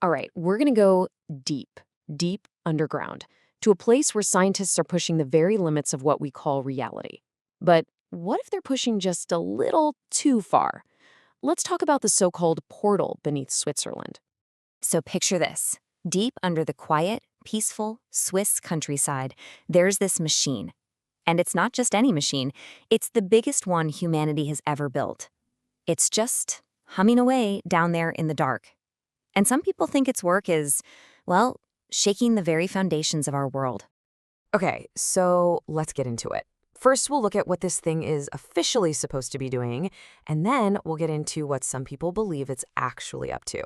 All right, we're going to go deep, deep underground, to a place where scientists are pushing the very limits of what we call reality. But what if they're pushing just a little too far? Let's talk about the so-called portal beneath Switzerland. So picture this. Deep under the quiet, peaceful Swiss countryside, there's this machine. And it's not just any machine, it's the biggest one humanity has ever built. It's just humming away down there in the dark. And some people think its work is, well, shaking the very foundations of our world. Okay, so let's get into it. First, we'll look at what this thing is officially supposed to be doing, and then we'll get into what some people believe it's actually up to.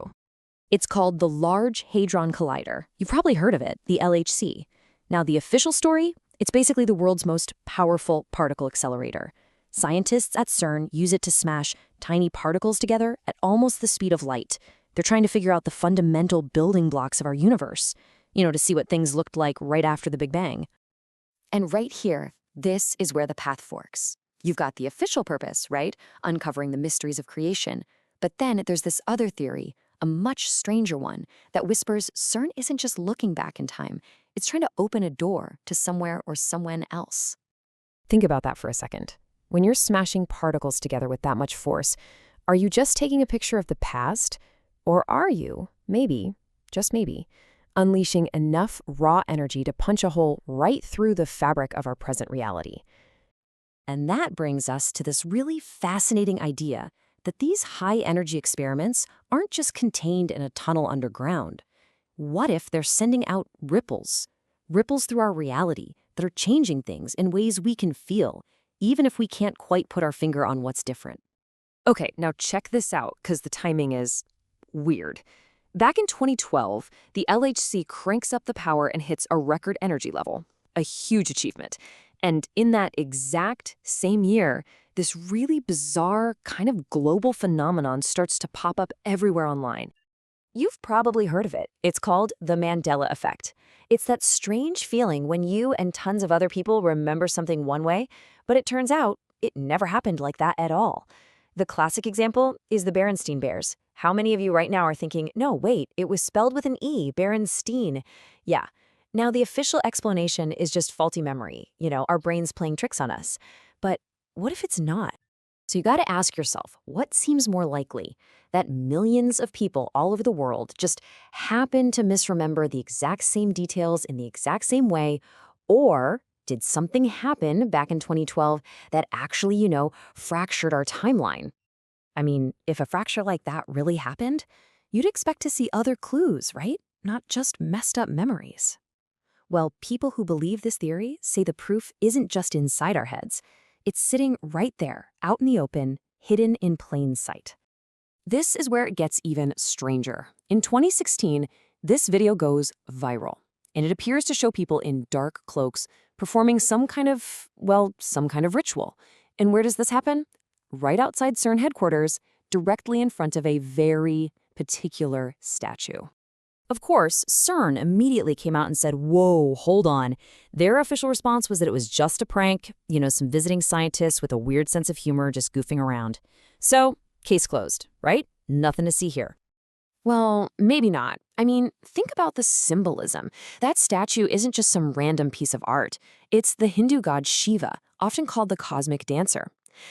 It's called the Large Hadron Collider. You've probably heard of it, the LHC. Now, the official story, it's basically the world's most powerful particle accelerator. Scientists at CERN use it to smash tiny particles together at almost the speed of light. They're trying to figure out the fundamental building blocks of our universe, to see what things looked like right after the Big Bang. And right here, this is where the path forks. You've got the official purpose, right? Uncovering the mysteries of creation. But then there's this other theory, a much stranger one, that whispers CERN isn't just looking back in time. It's trying to open a door to somewhere or someone else. Think about that for a second. When you're smashing particles together with that much force, are you just taking a picture of the past? Or are you, maybe, just maybe, unleashing enough raw energy to punch a hole right through the fabric of our present reality? And that brings us to this really fascinating idea that these high-energy experiments aren't just contained in a tunnel underground. What if they're sending out ripples through our reality that are changing things in ways we can feel, even if we can't quite put our finger on what's different? Okay, now check this out, because the timing is weird. Back in 2012, the LHC cranks up the power and hits a record energy level, a huge achievement. And in that exact same year, this really bizarre kind of global phenomenon starts to pop up everywhere online. You've probably heard of it. It's called the Mandela effect. It's that strange feeling when you and tons of other people remember something one way, but it turns out it never happened like that at all. The classic example is the Berenstain Bears. How many of you right now are thinking, no, wait, it was spelled with an E, Berenstein? Yeah. Now, the official explanation is just faulty memory, our brains playing tricks on us. But what if it's not? So you got to ask yourself, what seems more likely? That millions of people all over the world just happen to misremember the exact same details in the exact same way, or did something happen back in 2012 that actually, fractured our timeline? I mean, if a fracture like that really happened, you'd expect to see other clues, right? Not just messed up memories. Well, people who believe this theory say the proof isn't just inside our heads. It's sitting right there, out in the open, hidden in plain sight. This is where it gets even stranger. In 2016, this video goes viral, and it appears to show people in dark cloaks performing some kind of ritual. And where does this happen? Right outside CERN headquarters, directly in front of a very particular statue. Of course, CERN immediately came out and said, whoa, hold on. Their official response was that it was just a prank, some visiting scientists with a weird sense of humor just goofing around. So, case closed, right? Nothing to see here. Well, maybe not. I mean, think about the symbolism. That statue isn't just some random piece of art. It's the Hindu god Shiva, often called the cosmic dancer.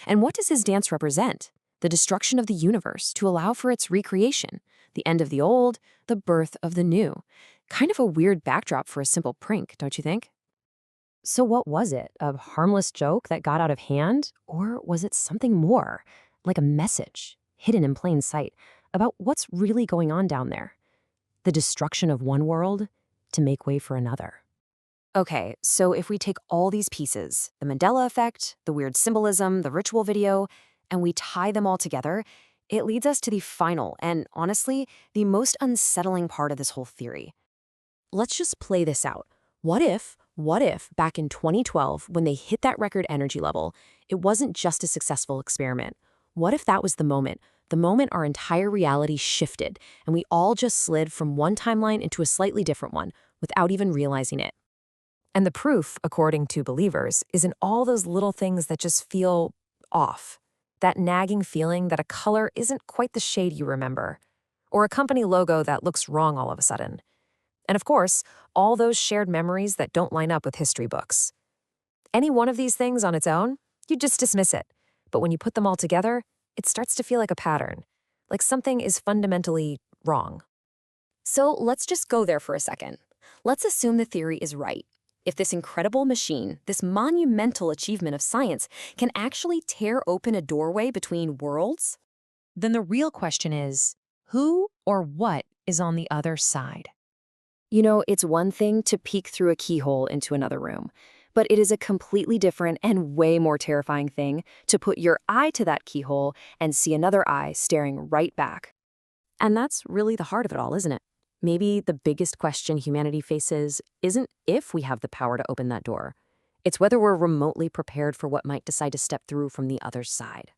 And what does his dance represent? The destruction of the universe to allow for its recreation, the end of the old, the birth of the new. Kind of a weird backdrop for a simple prank, don't you think? So what was it? A harmless joke that got out of hand? Or was it something more, like a message, hidden in plain sight, about what's really going on down there? The destruction of one world to make way for another. Okay, so if we take all these pieces, the Mandela effect, the weird symbolism, the ritual video, and we tie them all together, it leads us to the final and, honestly, the most unsettling part of this whole theory. Let's just play this out. What if, back in 2012, when they hit that record energy level, it wasn't just a successful experiment? What if that was the moment our entire reality shifted, and we all just slid from one timeline into a slightly different one without even realizing it? And the proof, according to believers, is in all those little things that just feel off. That nagging feeling that a color isn't quite the shade you remember. or a company logo that looks wrong all of a sudden. And of course, all those shared memories that don't line up with history books. Any one of these things on its own, you just dismiss it. But when you put them all together, it starts to feel like a pattern, like something is fundamentally wrong. So let's just go there for a second. Let's assume the theory is right. If this incredible machine, this monumental achievement of science, can actually tear open a doorway between worlds, Then the real question is, who or what is on the other side? You know, it's one thing to peek through a keyhole into another room, but it is a completely different and way more terrifying thing to put your eye to that keyhole and see another eye staring right back. And that's really the heart of it all, isn't it? Maybe the biggest question humanity faces isn't if we have the power to open that door. It's whether we're remotely prepared for what might decide to step through from the other side.